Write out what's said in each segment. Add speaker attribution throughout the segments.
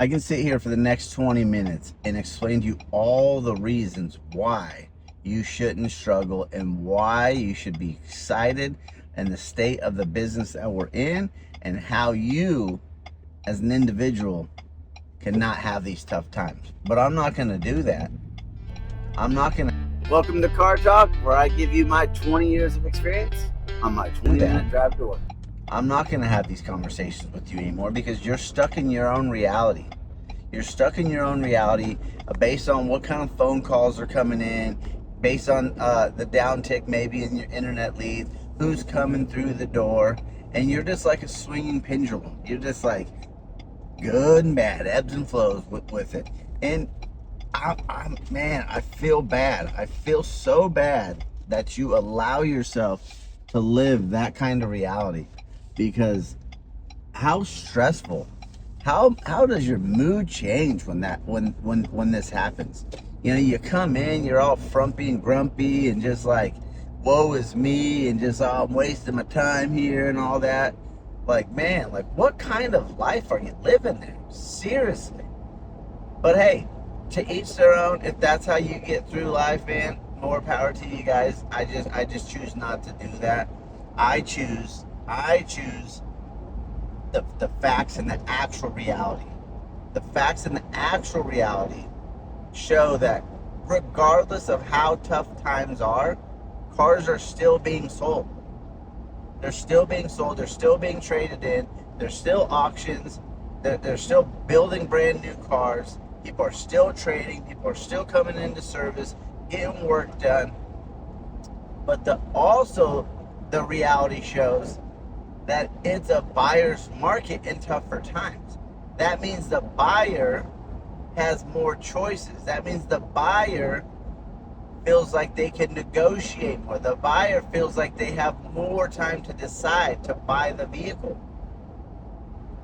Speaker 1: I can sit here for the next 20 minutes and explain to you all the reasons why you shouldn't struggle and why you should be excited and the state of the business that we're in and how you as an individual cannot have these tough times. But I'm not going to do that. I'm not going to. Welcome to Car Talk, where I give you my 20 years of experience on my 20-minute drive to work. I'm not going to have these conversations with you anymore because you're stuck in your own reality. You're stuck in your own reality based on what kind of phone calls are coming in, based on the downtick maybe in your internet leads, who's coming through the door, and you're just like a swinging pendulum. You're just like good and bad, ebbs and flows with it. And I feel bad. I feel so bad that you allow yourself to live that kind of reality. Because how stressful, how does your mood change when this happens? You know, you come in, you're all frumpy and grumpy and just like, woe is me, and just, oh, I'm wasting my time here and all that. Like, man, like what kind of life are you living there? Seriously. But hey, to each their own. If that's how you get through life, man, more power to you guys. I just choose not to do that. I choose the facts and the actual reality. The facts and the actual reality show that regardless of how tough times are, cars are still being sold. They're still being sold. They're still being traded in. There's still auctions. They're still building brand new cars. People are still trading. People are still coming into service, getting work done. But also the reality shows that it's a buyer's market in tougher times. That means the buyer has more choices. That means the buyer feels like they can negotiate more. The buyer feels like they have more time to decide to buy the vehicle.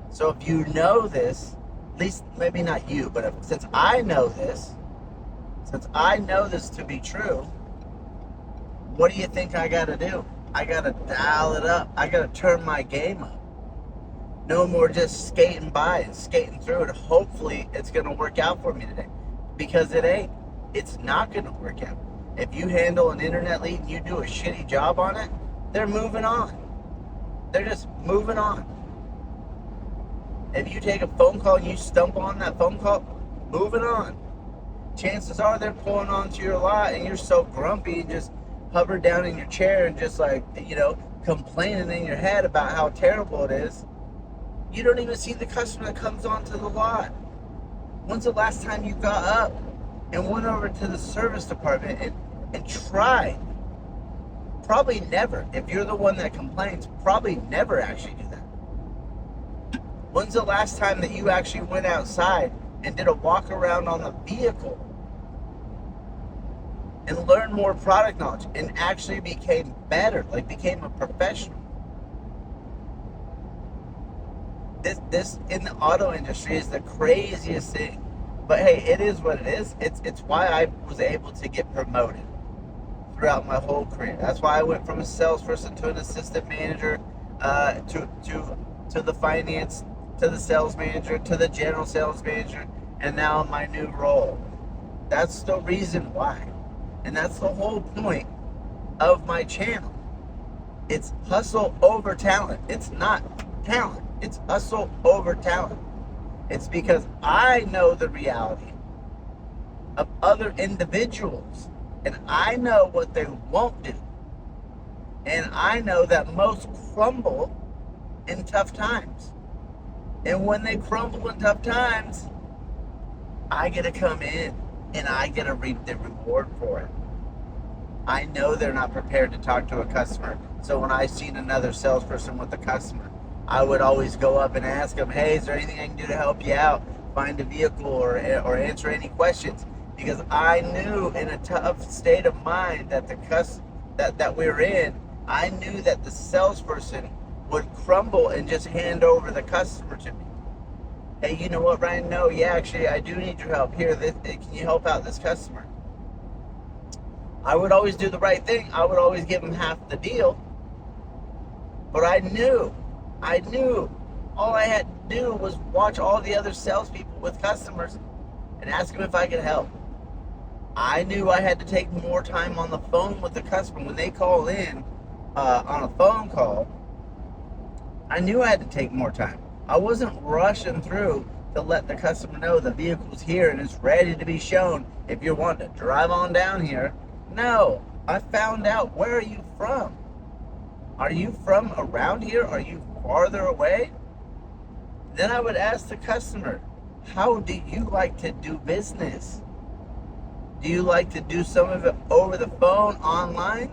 Speaker 1: So if you know this, at least maybe not you, but since I know this to be true, what do you think I got to do? I got to dial it up. I got to turn my game up. No more just skating by and skating through it. Hopefully it's going to work out for me today. Because it ain't. It's not going to work out. If you handle an internet lead and you do a shitty job on it, they're moving on. They're just moving on. If you take a phone call and you stumble on that phone call, moving on. Chances are they're pulling onto your lot and you're so grumpy and just hover down in your chair and just like, you know, complaining in your head about how terrible it is. You don't even see the customer that comes onto the lot. When's the last time you got up and went over to the service department and tried? Probably never. If you're the one that complains, probably never actually do that. When's the last time that you actually went outside and did a walk around on the vehicle and learned more product knowledge and actually became better, like became a professional? This in the auto industry is the craziest thing. But hey, it is what it is. It's why I was able to get promoted throughout my whole career. That's why I went from a salesperson to an assistant manager, to the finance, to the sales manager, to the general sales manager, and now in my new role. That's the reason why. And that's the whole point of my channel. It's hustle over talent. It's not talent. It's hustle over talent. It's because I know the reality of other individuals, and I know what they won't do. And I know that most crumble in tough times. And when they crumble in tough times, I get to come in and I get to reap the reward for it. I know they're not prepared to talk to a customer. So when I seen another salesperson with a customer, I would always go up and ask them, hey, is there anything I can do to help you out? Find a vehicle or answer any questions. Because I knew in a tough state of mind that that we're in, I knew that the salesperson would crumble and just hand over the customer to me. Hey, you know what, Ryan? No, yeah, actually, I do need your help. Here, can you help out this customer? I would always do the right thing. I would always give them half the deal. But I knew all I had to do was watch all the other salespeople with customers and ask them if I could help. I knew I had to take more time on the phone with the customer. When they call in on a phone call, I knew I had to take more time. I wasn't rushing through to let the customer know the vehicle's here and it's ready to be shown if you're wanting to drive on down here. No, I found out, where are you from? Are you from around here? Are you farther away? Then I would ask the customer, how do you like to do business? Do you like to do some of it over the phone, online?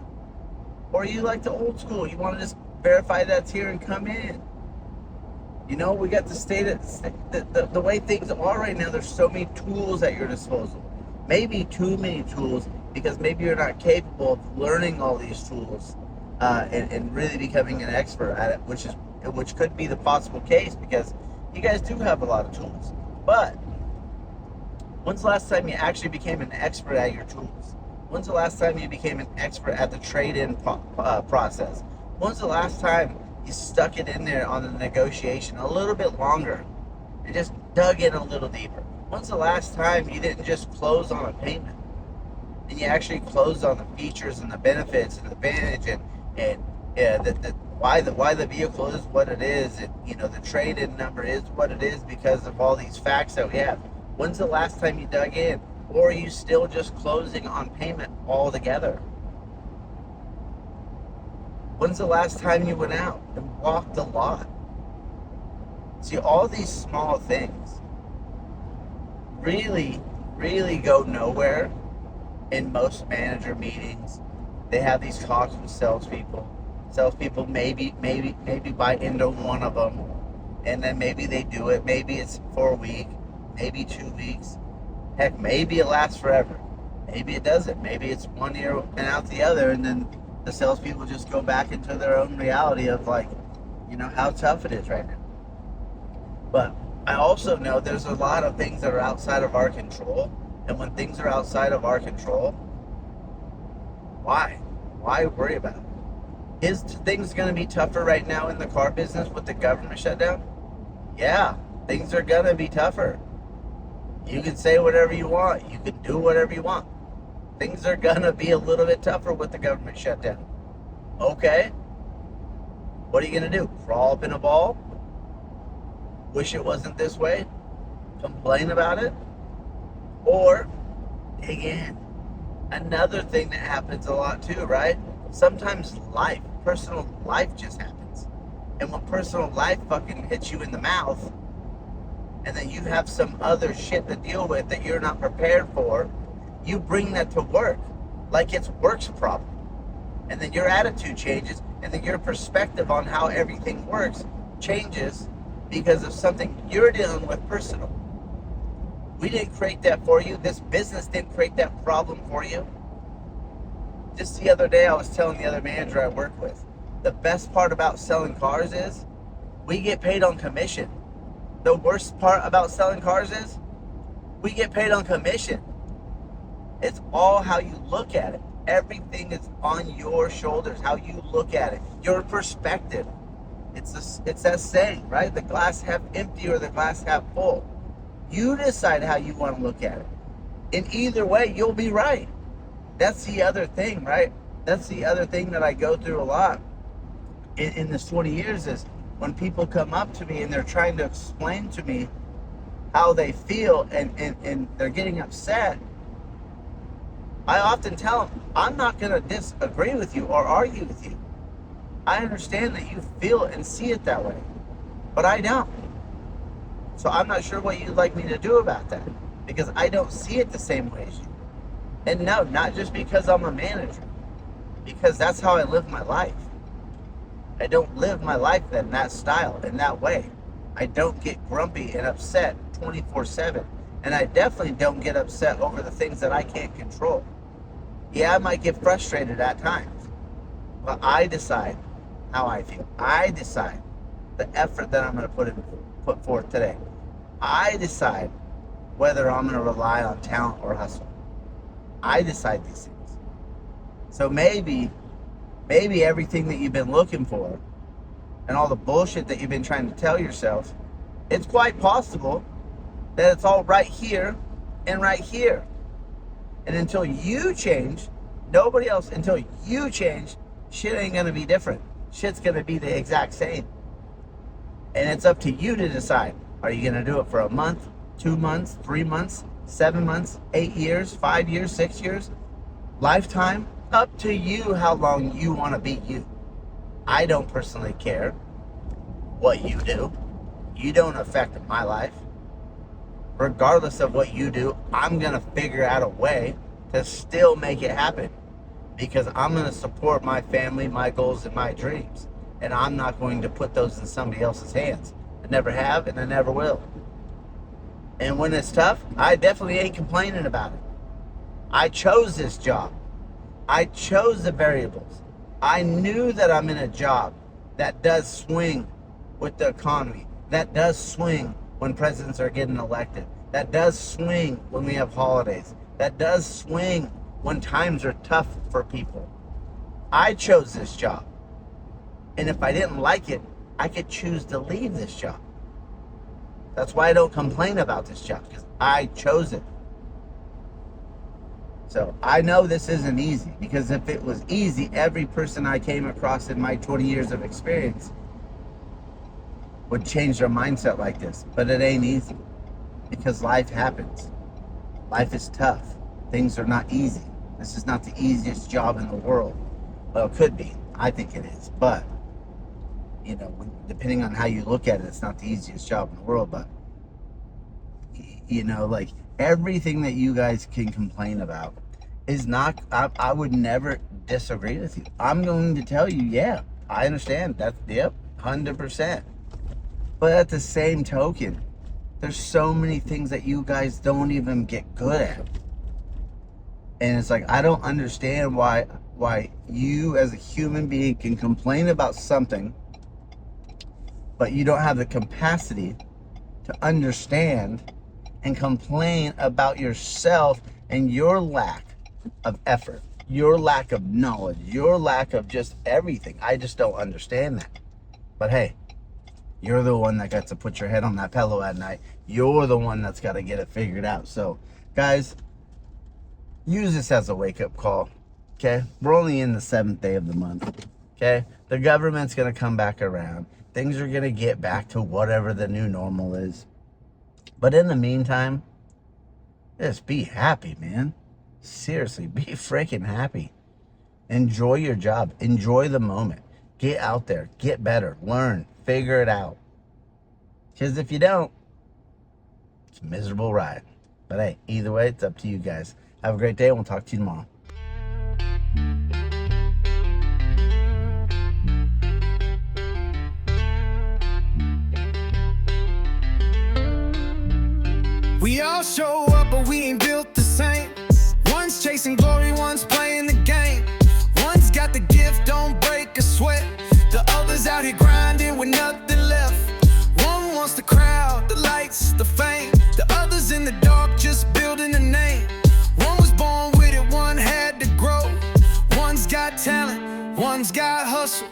Speaker 1: Or you like the old school? You want to just verify that's here and come in? You know, we got the state of the way things are right now. There's so many tools at your disposal. Maybe too many tools, because maybe you're not capable of learning all these tools and really becoming an expert at it, which could be the possible case, because you guys do have a lot of tools. But when's the last time you actually became an expert at your tools? When's the last time you became an expert at the trade-in process? When's the last time you stuck it in there on the negotiation a little bit longer and just dug in a little deeper? When's the last time you didn't just close on a payment and you actually closed on the features and the benefits and the advantage and why the vehicle is what it is, and you know, the trade-in number is what it is because of all these facts that we have? When's the last time you dug in? Or are you still just closing on payment altogether? When's the last time you went out and walked the lot? See, all these small things really, really go nowhere in most manager meetings. They have these talks with salespeople. Salespeople maybe buy into one of them, and then maybe they do it. Maybe it's for a week, maybe 2 weeks. Heck, maybe it lasts forever. Maybe it doesn't. Maybe it's 1 year and out the other, and then the salespeople just go back into their own reality of, like, you know, how tough it is right now. But I also know there's a lot of things that are outside of our control, and when things are outside of our control, why worry about it? Is things going to be tougher right now in the car business with the government shutdown? Yeah, things are going to be tougher. You can say whatever you want. You can do whatever you want. Things are going to be a little bit tougher with the government shutdown. Okay. What are you going to do? Crawl up in a ball? Wish it wasn't this way? Complain about it? Or dig in? Another thing that happens a lot too, right? Sometimes personal life just happens. And when personal life fucking hits you in the mouth, and then you have some other shit to deal with that you're not prepared for, you bring that to work like it's work's problem. And then your attitude changes, and then your perspective on how everything works changes because of something you're dealing with personal. We didn't create that for you. This business didn't create that problem for you. Just the other day, I was telling the other manager I work with, the best part about selling cars is we get paid on commission. The worst part about selling cars is we get paid on commission. It's all how you look at it. Everything is on your shoulders, how you look at it, your perspective. It's that saying, right? The glass half empty or the glass half full. You decide how you want to look at it. In either way, you'll be right. That's the other thing, right? That's the other thing that I go through a lot in this 20 years is when people come up to me and they're trying to explain to me how they feel and they're getting upset. I often tell them, I'm not going to disagree with you or argue with you. I understand that you feel and see it that way, but I don't. So I'm not sure what you'd like me to do about that, because I don't see it the same way as you. And no, not just because I'm a manager, because that's how I live my life. I don't live my life in that style, in that way. I don't get grumpy and upset 24/7. And I definitely don't get upset over the things that I can't control. Yeah, I might get frustrated at times, but I decide how I feel. I decide the effort that I'm going to put forth today. I decide whether I'm going to rely on talent or hustle. I decide these things. So maybe everything that you've been looking for and all the bullshit that you've been trying to tell yourself it's quite possible that it's all right here and right here. And until you change, nobody else, until you change, shit ain't gonna be different. Shit's gonna be the exact same. And it's up to you to decide. Are you gonna do it for a month, 2 months, 3 months, 7 months, 8 years, 5 years, 6 years, lifetime? Up to you how long you wanna be you. I don't personally care what you do. You don't affect my life. Regardless of what you do, I'm gonna figure out a way to still make it happen, because I'm gonna support my family, my goals, and my dreams. And I'm not going to put those in somebody else's hands. I never have, and I never will. And when it's tough, I definitely ain't complaining about it. I chose this job. I chose the variables. I knew that I'm in a job that does swing with the economy, that does swing when presidents are getting elected, that does swing when we have holidays, that does swing when times are tough for people. I chose this job. And if I didn't like it, I could choose to leave this job. That's why I don't complain about this job, because I chose it. So I know this isn't easy, because if it was easy, every person I came across in my 20 years of experience would change their mindset like this. But it ain't easy, because life happens. Life is tough. Things are not easy. This is not the easiest job in the world. Well, it could be. I think it is. But, you know, depending on how you look at it, it's not the easiest job in the world. But, you know, like, everything that you guys can complain about is not, I would never disagree with you. I'm going to tell you, yeah, I understand. That's, yep, 100%. But at the same token, there's so many things that you guys don't even get good at. And it's like, I don't understand why you as a human being can complain about something, but you don't have the capacity to understand and complain about yourself and your lack of effort, your lack of knowledge, your lack of just everything. I just don't understand that. But hey, you're the one that got to put your head on that pillow at night. You're the one that's got to get it figured out. So, guys, use this as a wake-up call, okay? We're only in the 7th day of the month, okay? The government's going to come back around. Things are going to get back to whatever the new normal is. But in the meantime, just be happy, man. Seriously, be freaking happy. Enjoy your job. Enjoy the moment. Get out there. Get better. Learn. Figure it out. Because if you don't, it's a miserable ride. But hey, either way, it's up to you guys. Have a great day, and we'll talk to you tomorrow.
Speaker 2: We all show up, but we ain't built the same. One's chasing glory, one's playing the game. One's got the gift, don't break a sweat. The other's out here grinding with nothing left. One wants the crowd, the lights, the fame. The other's in the dark, just building a name. One was born with it, one had to grow. One's got talent, one's got hustle.